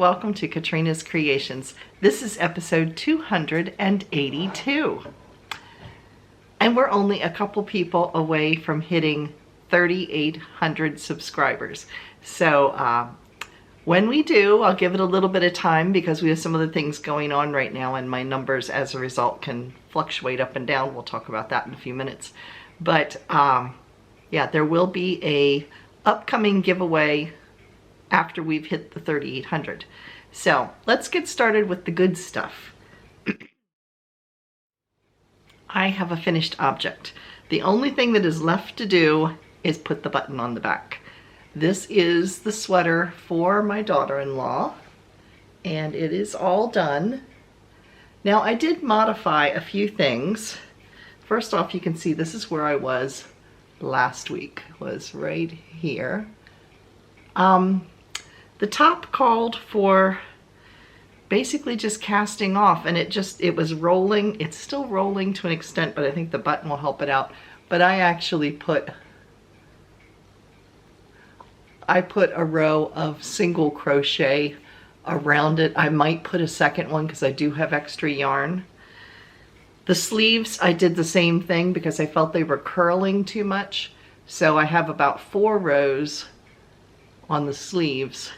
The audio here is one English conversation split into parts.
welcome to Katrina's Creations. This is episode 282. And we're only a couple people away from hitting 3,800 subscribers. So when we do, I'll give it a little bit of time because we have some other things going on right now and my numbers as a result can fluctuate up and down. We'll talk about that in a few minutes. But yeah, there will be a upcoming giveaway after we've hit the 3,800. So let's get started with the good stuff. I have a finished object. The only thing that is left to do is put the button on the back. This is the sweater for my daughter-in-law, and it is all done. Now I did modify a few things. First off, you can see this is where I was last week, was right here. The top called for basically just casting off, and it was rolling. It's still rolling to an extent, but I think the button will help it out. But I actually put a row of single crochet around it. I might put a second one because I do have extra yarn. The sleeves, I did the same thing because I felt they were curling too much. So I have about 4 rows on the sleeves.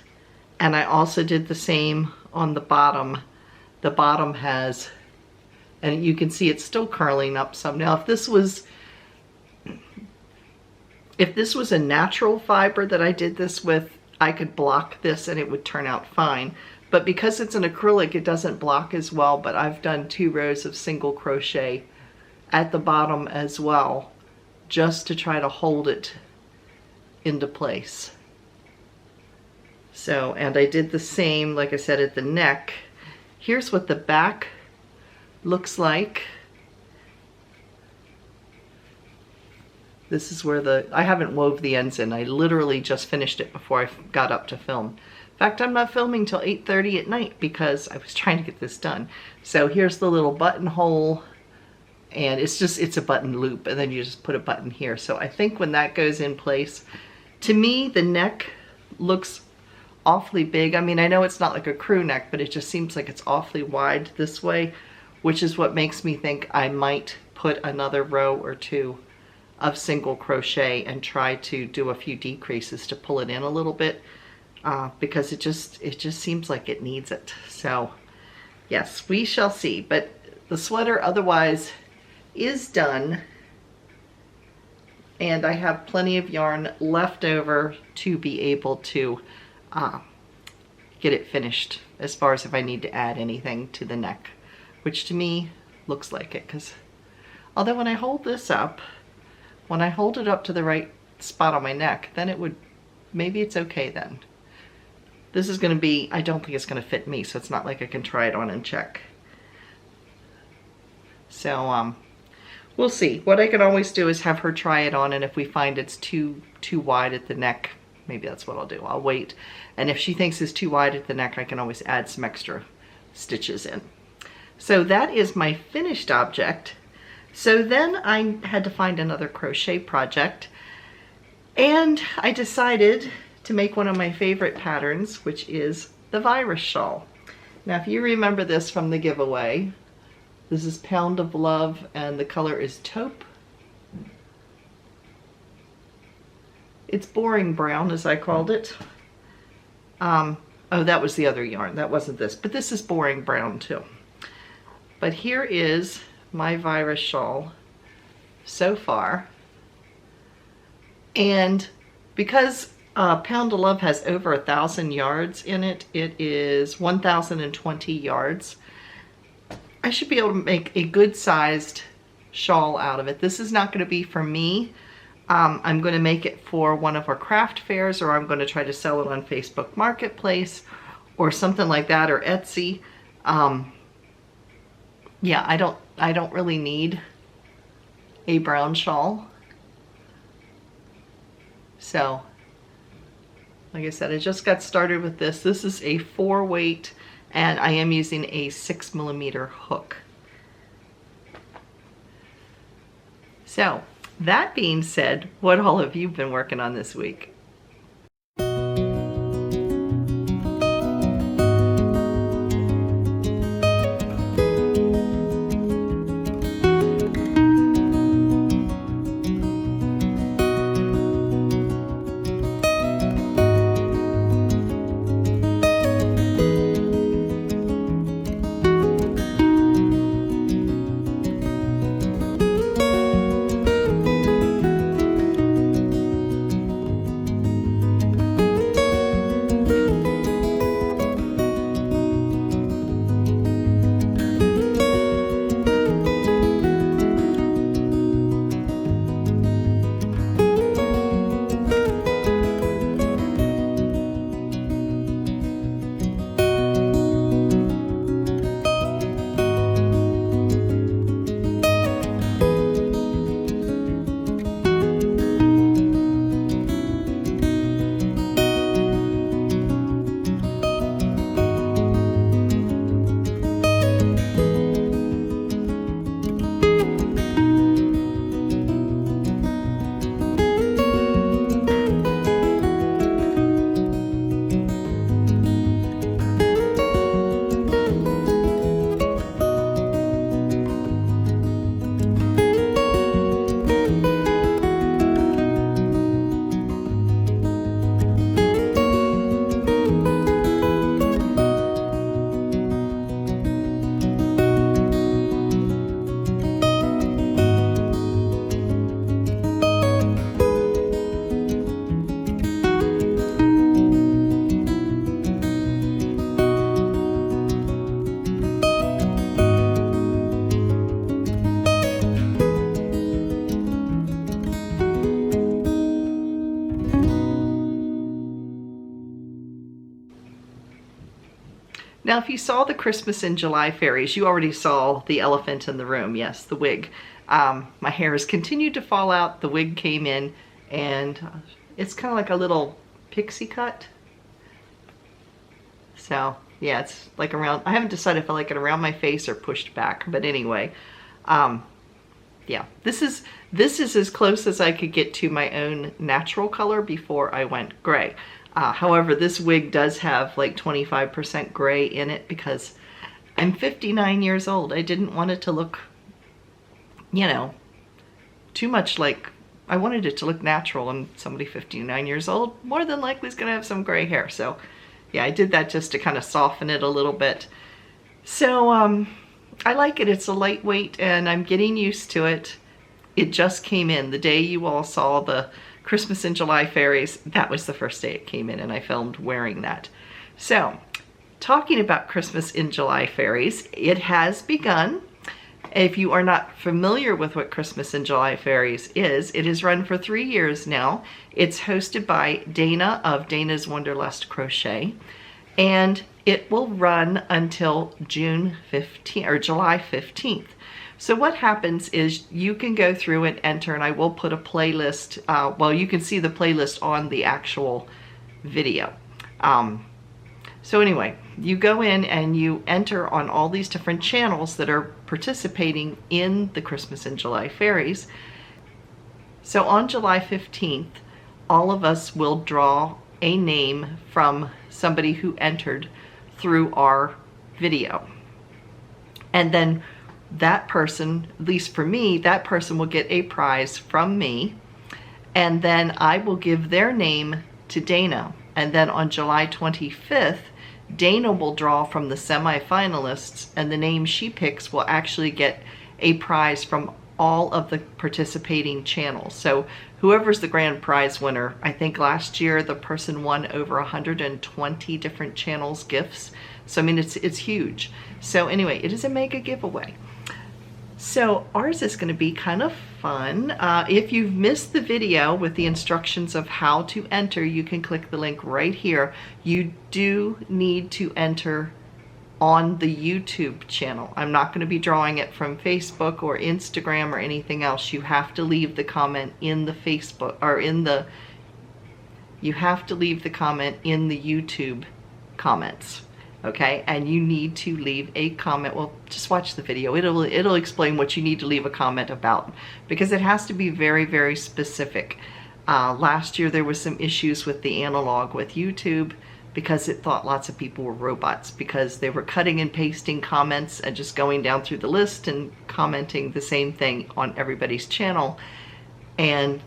And I also did the same on the bottom. The bottom has, and you can see it's still curling up some. Now if this was a natural fiber that I did this with, I could block this and it would turn out fine. But because it's an acrylic, it doesn't block as well, but I've done 2 rows of single crochet at the bottom as well, just to try to hold it into place. So, and I did the same, like I said, at the neck. Here's what the back looks like. This is where I haven't wove the ends in. I literally just finished it before I got up to film. In fact, I'm not filming till 8:30 at night because I was trying to get this done. So here's the little buttonhole, and it's a button loop, and then you just put a button here. So I think when that goes in place, to me, the neck looks awfully big. I mean, I know it's not like a crew neck, but it just seems like it's awfully wide this way, which is what makes me think I might put another row or 2 of single crochet and try to do a few decreases to pull it in a little bit, because it just seems like it needs it. So yes, we shall see. But the sweater otherwise is done, and I have plenty of yarn left over to be able to get it finished, as far as if I need to add anything to the neck, which to me looks like it. Because although when I hold this up, when I hold it up to the right spot on my neck, then it would, maybe it's okay then. This is going to be, I don't think it's going to fit me, so it's not like I can try it on and check. So we'll see. What I can always do is have her try it on, and if we find it's too wide at the neck, maybe that's what I'll do. I'll wait. And if she thinks it's too wide at the neck, I can always add some extra stitches in. So that is my finished object. So then I had to find another crochet project, and I decided to make one of my favorite patterns, which is the virus shawl. Now if you remember this from the giveaway, this is Pound of Love and the color is taupe. It's boring brown, as I called it. Oh, that was the other yarn. That wasn't this, but this is boring brown too. But here is my virus shawl so far. And because Pound of Love has over 1,000 yards in it, it is 1,020 yards. I should be able to make a good sized shawl out of it. This is not going to be for me. I'm going to make it for one of our craft fairs, or I'm going to try to sell it on Facebook Marketplace or something like that, or Etsy. Yeah, I don't really need a brown shawl. So, like I said, I just got started with this. This is a 4 weight, and I am using a 6mm hook. So, that being said, what all have you been working on this week? Now, if you saw the Christmas in July fairies, you already saw the elephant in the room. Yes, the wig. My hair has continued to fall out. The wig came in, and it's kind of like a little pixie cut. So yeah, it's like around, I haven't decided if I like it around my face or pushed back, but anyway, yeah, this is as close as I could get to my own natural color before I went gray. However, this wig does have like 25% gray in it because I'm 59 years old. I didn't want it to look, you know, too much like, I wanted it to look natural, and somebody 59 years old more than likely is gonna have some gray hair. So yeah, I did that just to kind of soften it a little bit. So I like it. It's a lightweight and I'm getting used to it. It just came in. The day you all saw the Christmas in July fairies, that was the first day it came in, and I filmed wearing that. So talking about Christmas in July fairies, it has begun. If you are not familiar with what Christmas in July fairies is, it has run for 3 years now. It's hosted by Dana of Dana's Wonderlust Crochet, and it will run until June 15th or July 15th. So what happens is you can go through and enter, and I will put a playlist, well, you can see the playlist on the actual video. So anyway, you go in and you enter on all these different channels that are participating in the Christmas in July fairies. So on July 15th, all of us will draw a name from somebody who entered through our video. And then that person, at least for me, that person will get a prize from me. And then I will give their name to Dana. And then on July 25th, Dana will draw from the semi-finalists, and the name she picks will actually get a prize from all of the participating channels. So whoever's the grand prize winner, I think last year the person won over 120 different channels gifts. So I mean, it's huge. So anyway, it is a mega giveaway. So ours is going to be kind of fun. If you've missed the video with the instructions of how to enter, you can click the link right here. You do need to enter on the YouTube channel. I'm not going to be drawing it from Facebook or Instagram or anything else. You have to leave the comment in the Facebook or you have to leave the comment in the YouTube comments. Okay, and you need to leave a comment. Well, just watch the video. It'll explain what you need to leave a comment about, because it has to be very, very specific. Last year there was some issues with the analog with YouTube because it thought lots of people were robots because they were cutting and pasting comments and just going down through the list and commenting the same thing on everybody's channel. And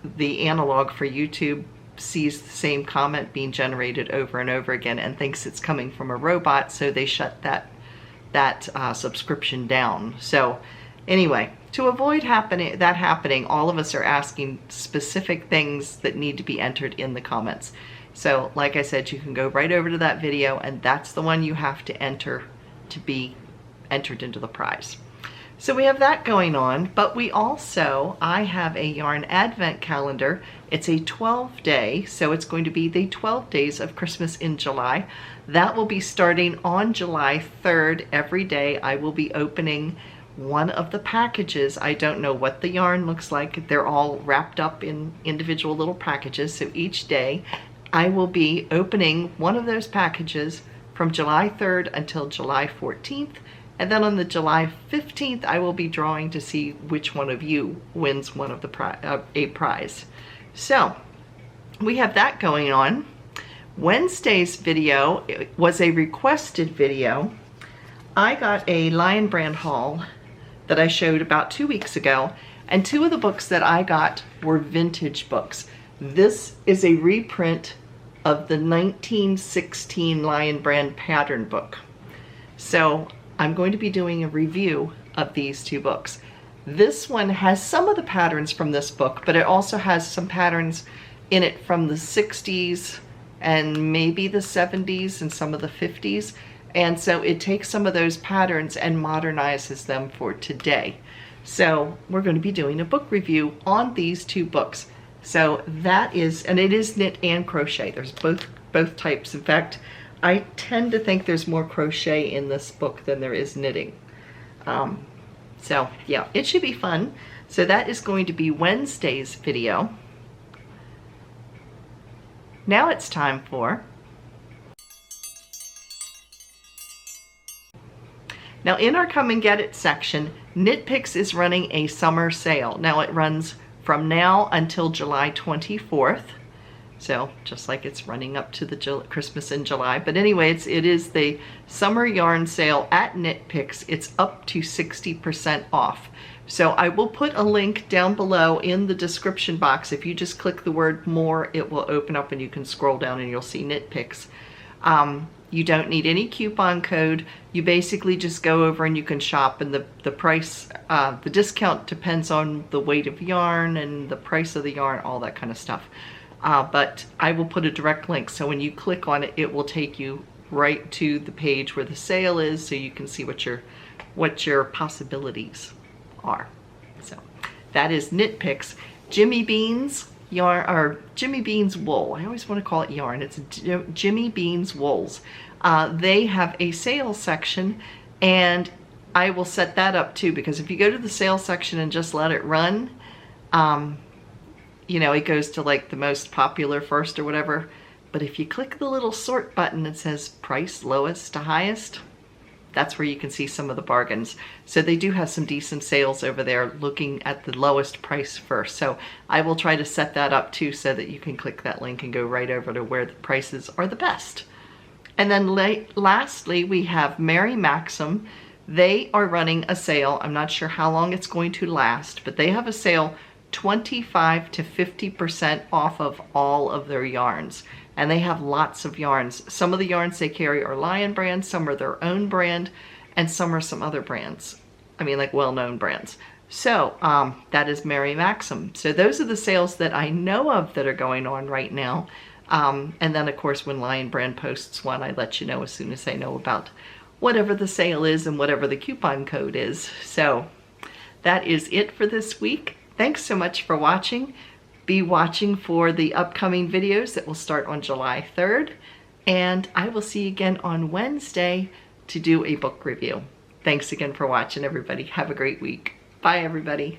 the analog for YouTube sees the same comment being generated over and over again and thinks it's coming from a robot, so they shut that subscription down. So anyway, to avoid that happening, all of us are asking specific things that need to be entered in the comments. So like I said, you can go right over to that video, and that's the one you have to enter to be entered into the prize. So we have that going on, but we also, I have a yarn advent calendar. It's a 12-day, so it's going to be the 12 days of Christmas in July. That will be starting on July 3rd. Every day I will be opening one of the packages. I don't know what the yarn looks like. They're all wrapped up in individual little packages, so each day I will be opening one of those packages from July 3rd until July 14th. And then on the July 15th, I will be drawing to see which one of you wins one of the a prize. So we have that going on. Wednesday's video was a requested video. I got a Lion Brand haul that I showed about 2 weeks ago, and two of the books that I got were vintage books. This is a reprint of the 1916 Lion Brand pattern book. So I'm going to be doing a review of these two books. This one has some of the patterns from this book, but it also has some patterns in it from the 60s and maybe the 70s and some of the 50s. And so it takes some of those patterns and modernizes them for today. So we're going to be doing a book review on these two books. So that is, and it is knit and crochet. There's both types. In fact, I tend to think there's more crochet in this book than there is knitting. So yeah, it should be fun. So that is going to be Wednesday's video. Now it's time for... Now in our Come and Get It section, Knit Picks is running a summer sale. Now it runs from now until July 24th. So just like it's running up to the Christmas in July. But anyway, it is the summer yarn sale at Knit Picks. It's up to 60% off. So I will put a link down below in the description box. If you just click the word more, it will open up and you can scroll down and you'll see Knit Picks. You don't need any coupon code. You basically just go over and you can shop, and the price, the discount depends on the weight of yarn and the price of the yarn, all that kind of stuff. But I will put a direct link, so when you click on it, it will take you right to the page where the sale is, so you can see what your possibilities are. So that is Knit Picks. Jimmy Beans yarn, or Jimmy Beans wool. I always want to call it yarn. It's Jimmy Beans wools. They have a sales section, and I will set that up too, because if you go to the sales section and just let it run, you know, it goes to like the most popular first or whatever. But if you click the little sort button, it says price lowest to highest. That's where you can see some of the bargains. So they do have some decent sales over there, looking at the lowest price first. So I will try to set that up too, so that you can click that link and go right over to where the prices are the best. And then lastly, we have Mary Maxim. They are running a sale. I'm not sure how long it's going to last, but they have a sale 25 to 50% off of all of their yarns. And they have lots of yarns. Some of the yarns they carry are Lion brand, some are their own brand, and some are some other brands. I mean, like well-known brands. So that is Mary Maxim. So those are the sales that I know of that are going on right now. And then of course, when Lion brand posts one, I let you know as soon as I know about whatever the sale is and whatever the coupon code is. So that is it for this week. Thanks so much for watching. Be watching for the upcoming videos that will start on July 3rd. And I will see you again on Wednesday to do a book review. Thanks again for watching, everybody. Have a great week. Bye, everybody.